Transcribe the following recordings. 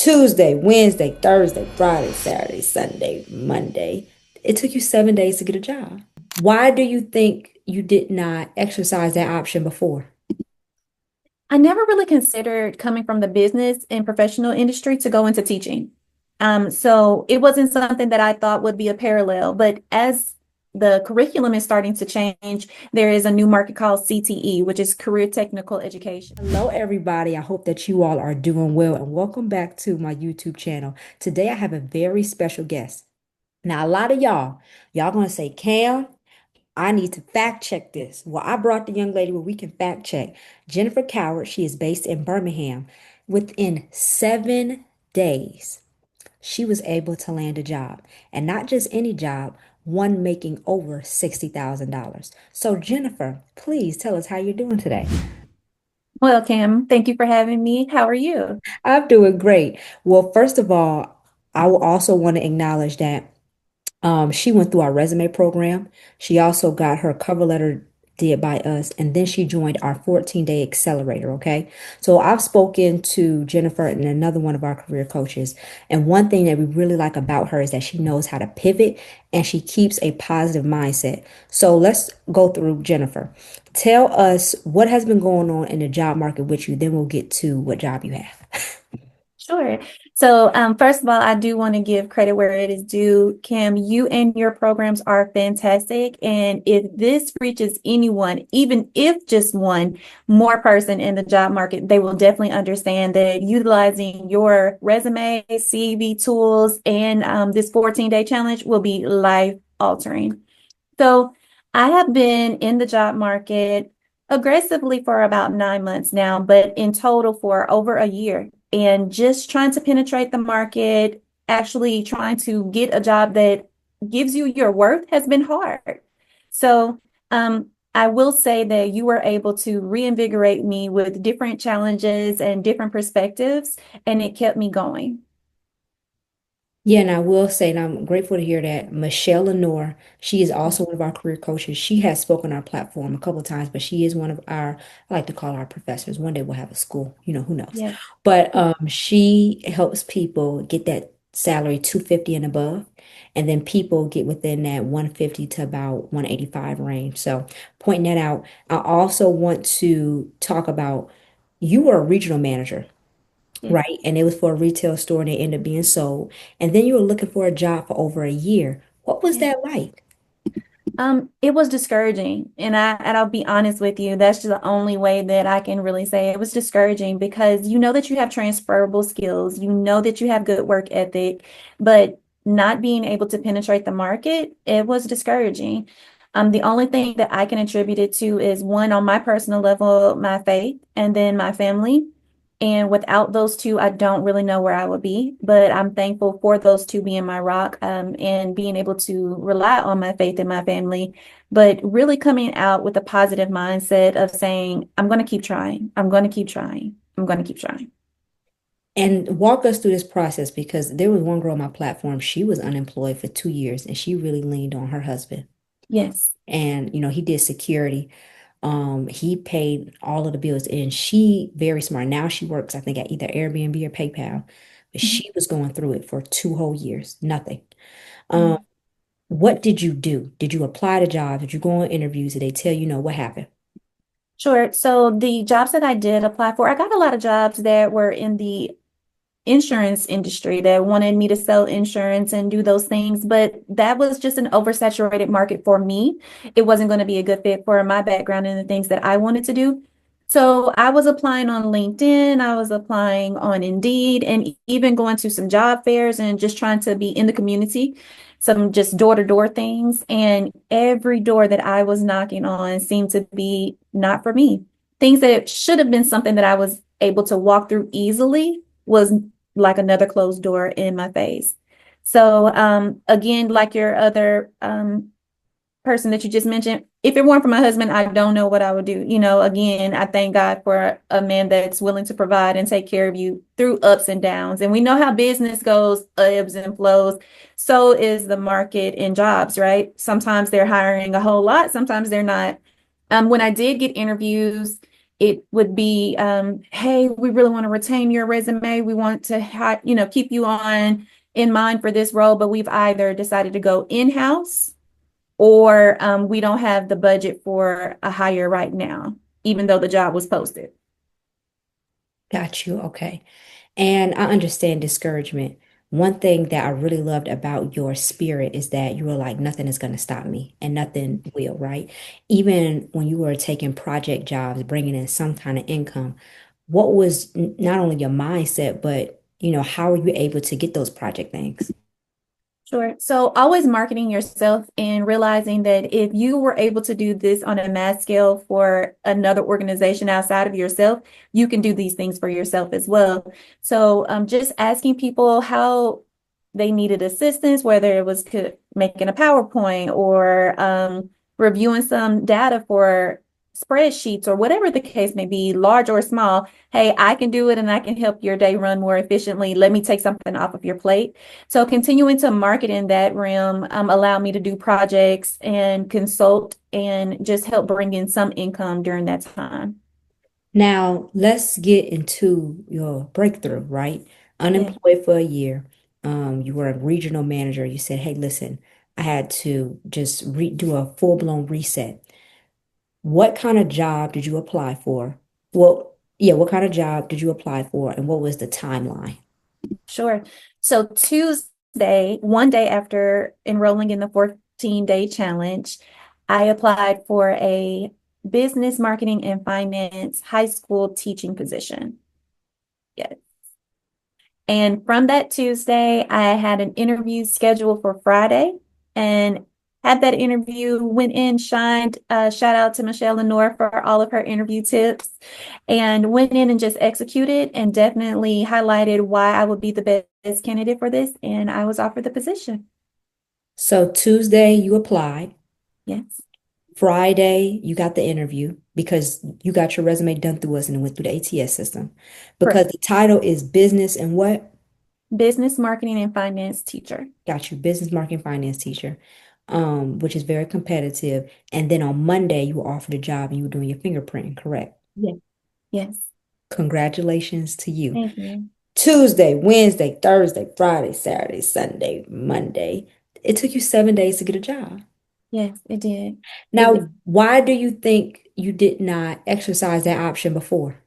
Tuesday, Wednesday, Thursday, Friday, Saturday, Sunday, Monday. It took you 7 days to get a job. Why do you think you did not exercise that option before? I never really considered coming from the business and professional industry to go into teaching. So it wasn't something that I thought would be a parallel, but as the curriculum is starting to change, there is a new market called CTE, which is Career Technical Education. Hello, everybody. I hope that you all are doing well and welcome back to my YouTube channel. Today, I have a very special guest. Now, a lot of y'all gonna say, Cam, I need to fact check this. Well, I brought the young lady where we can fact check. Jennifer Cowart, she is based in Birmingham. Within 7 days, she was able to land a job. And not just any job, one making over $60,000. So, Jennifer, please tell us how you're doing today. Well, Cam, thank you for having me. How are you? I'm doing great. Well, first of all, I will also want to acknowledge that she went through our resume program. She also got her cover letter did by us, and then she joined our 14-day accelerator. Okay. So I've spoken to Jennifer and another one of our career coaches. And one thing that we really like about her is that she knows how to pivot and she keeps a positive mindset. So let's go through Jennifer. Tell us what has been going on in the job market with you, then we'll get to what job you have. Sure. So, first of all, I do want to give credit where it is due. Kim, you and your programs are fantastic. And if this reaches anyone, even if just one more person in the job market, they will definitely understand that utilizing your resume, CV tools, and this 14-day challenge will be life altering. So, I have been in the job market aggressively for about 9 months now, but in total for over a year. And just trying to penetrate the market, actually trying to get a job that gives you your worth has been hard. So, I will say that you were able to reinvigorate me with different challenges and different perspectives, and it kept me going. Yeah, and I will say, and I'm grateful to hear that Michelle Lenore, she is also one of our career coaches. She has spoken on our platform a couple of times, but she is one of our, I like to call our professors. One day we'll have a school, who knows. Yes. But she helps people get that salary 250 and above, and then people get within that 150 to about 185 range. So pointing that out, I also want to talk about you were a regional manager. Yes. Right. And it was for a retail store and it ended up being sold. And then you were looking for a job for over a year. What was Yes. that like? It was discouraging, and I'll be honest with you, that's just the only way that I can really say it was discouraging because you know that you have transferable skills, you know that you have good work ethic, but not being able to penetrate the market, it was discouraging. The only thing that I can attribute it to is one, on my personal level, my faith, and then my family. And without those two, I don't really know where I would be. But I'm thankful for those two being my rock, and being able to rely on my faith and my family, but really coming out with a positive mindset of saying, I'm going to keep trying. I'm going to keep trying. I'm going to keep trying. And walk us through this process because there was one girl on my platform, she was unemployed for 2 years and she really leaned on her husband. Yes. And, he did security. He paid all of the bills and she very smart. Now she works, I think, at either Airbnb or PayPal. But Mhm. she was going through it for 2 whole years, nothing. Um, Mm. what did you do? Did you apply to jobs? Did you go on interviews? Did they tell you no? What happened? Sure. So the jobs that I did apply for, I got a lot of jobs that were in the insurance industry that wanted me to sell insurance and do those things, but that was just an oversaturated market for me. It wasn't going to be a good fit for my background and the things that I wanted to do. So I was applying on LinkedIn, I was applying on Indeed, and even going to some job fairs and just trying to be in the community, some just door-to-door things. And every door that I was knocking on seemed to be not for me. Things that should have been something that I was able to walk through easily was like another closed door in my face. So again, like your other person that you just mentioned, if it weren't for my husband, I don't know what I would do. Again, I thank God for a man that's willing to provide and take care of you through ups and downs. And we know how business goes, ebbs and flows. So is the market in jobs, right? Sometimes they're hiring a whole lot, sometimes they're not. When I did get interviews, It would be, hey, we really want to retain your resume. We want to, keep you on in mind for this role, but we've either decided to go in-house or we don't have the budget for a hire right now, even though the job was posted. Got you. Okay. And I understand discouragement. One thing that I really loved about your spirit is that you were like, nothing is going to stop me and nothing will, right? Even when you were taking project jobs, bringing in some kind of income, what was not only your mindset, but how were you able to get those project things? Sure. So always marketing yourself and realizing that if you were able to do this on a mass scale for another organization outside of yourself, you can do these things for yourself as well. So just asking people how they needed assistance, whether it was making a PowerPoint or reviewing some data for spreadsheets or whatever the case may be, large or small. Hey, I can do it and I can help your day run more efficiently. Let me take something off of your plate. So continuing to market in that realm allowed me to do projects and consult and just help bring in some income during that time. Now, let's get into your breakthrough, right? Yeah, Unemployed for a year. You were a regional manager. You said, hey, listen, I had to just do a full-blown reset. What kind of job did you apply for? Well, yeah, what kind of job did you apply for, and what was the timeline? sure. So Tuesday, one day after enrolling in the 14-day challenge, I applied for a business marketing and finance high school teaching position. Yes. And from that Tuesday, I had an interview scheduled for Friday and had that interview, went in, shined. Shout out to Michelle Lenore for all of her interview tips and went in and just executed and definitely highlighted why I would be the best candidate for this. And I was offered the position. So Tuesday you applied. Yes, Friday you got the interview because you got your resume done through us and it went through the ATS system. Because correct. the title is business and what? Business marketing and finance teacher. Got you, business marketing finance teacher, which is very competitive. And then on Monday you were offered a job and you were doing your fingerprinting, correct? Yes, yes. Congratulations to you. Thank you. Tuesday, Wednesday, Thursday, Friday, Saturday, Sunday, Monday. It took you 7 days to get a job. Yes, it did. It did. Now, why do you think you did not exercise that option before?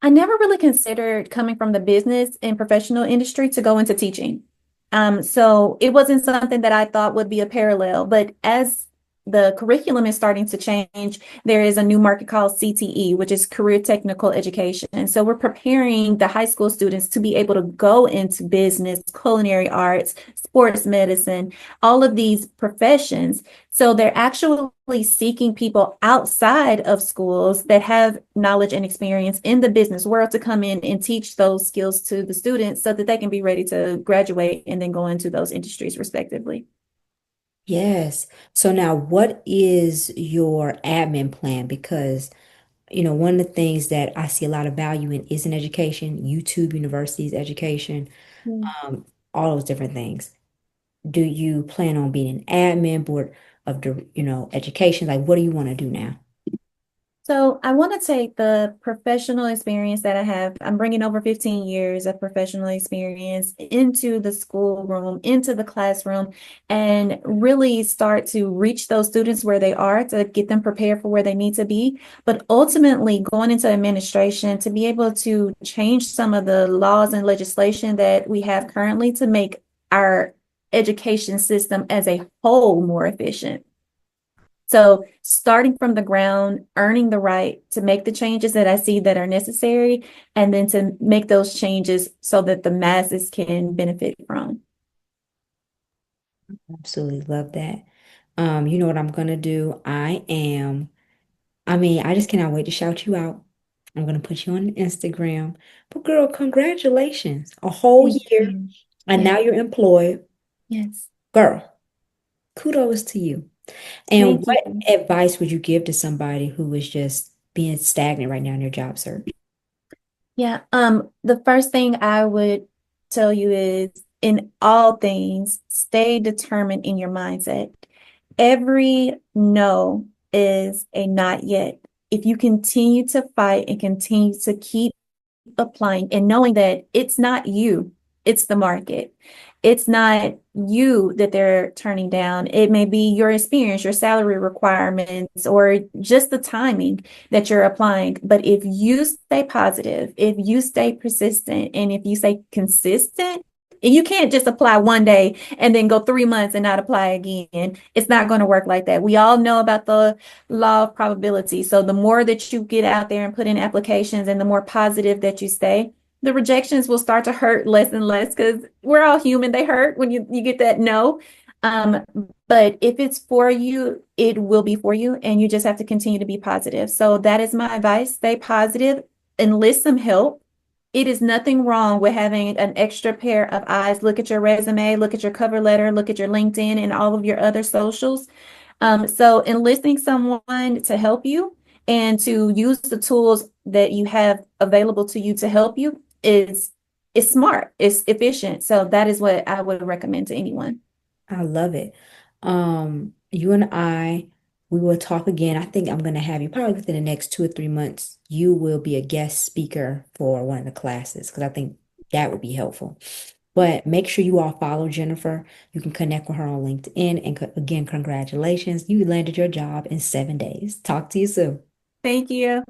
I never really considered coming from the business and professional industry to go into teaching. So it wasn't something that I thought would be a parallel, but as the curriculum is starting to change, there is a new market called CTE, which is Career Technical Education. And so we're preparing the high school students to be able to go into business, culinary arts, sports medicine, all of these professions. So they're actually seeking people outside of schools that have knowledge and experience in the business world to come in and teach those skills to the students so that they can be ready to graduate and then go into those industries respectively. Yes. So now what is your admin plan? Because, one of the things that I see a lot of value in is in education, YouTube, universities, education, Yeah. um, all those different things. Do you plan on being an admin board of the, education? Like, what do you want to do now? So I want to take the professional experience that I have. I'm bringing over 15 years of professional experience into the schoolroom, into the classroom, and really start to reach those students where they are to get them prepared for where they need to be. But ultimately, going into administration to be able to change some of the laws and legislation that we have currently to make our education system as a whole more efficient. So starting from the ground, earning the right to make the changes that I see that are necessary, and then to make those changes so that the masses can benefit from. Absolutely love that. You know what I'm gonna do? I just cannot wait to shout you out. I'm gonna put you on Instagram. But girl, congratulations. A whole Thank year, you. and Yeah. now you're employed. Yes. Girl, kudos to you. And Thank what you. advice would you give to somebody who is just being stagnant right now in their job search? Yeah. The first thing I would tell you is in all things, stay determined in your mindset. Every no is a not yet. if you continue to fight and continue to keep applying and knowing that it's not you, it's the market. It's not you that they're turning down. It may be your experience, your salary requirements, or just the timing that you're applying. But if you stay positive, if you stay persistent, and if you stay consistent, and you can't just apply one day and then go 3 months and not apply again. It's not going to work like that. We all know about the law of probability. So the more that you get out there and put in applications and the more positive that you stay, the rejections will start to hurt less and less because we're all human. They hurt when you get that no. Um, but if it's for you, it will be for you, and you just have to continue to be positive. So that is my advice. Stay positive, enlist some help. It is nothing wrong with having an extra pair of eyes. Look at your resume, look at your cover letter, look at your LinkedIn and all of your other socials. So enlisting someone to help you and to use the tools that you have available to you to help you is smart, it's efficient. So that is what I would recommend to anyone. I love it. You and we will talk again. I think I'm going to have you probably within the next 2 or 3 months. You will be a guest speaker for one of the classes because I think that would be helpful. But make sure you all follow Jennifer. You can connect with her on LinkedIn. And again, congratulations. You landed your job in 7 days. Talk to you soon. Thank you.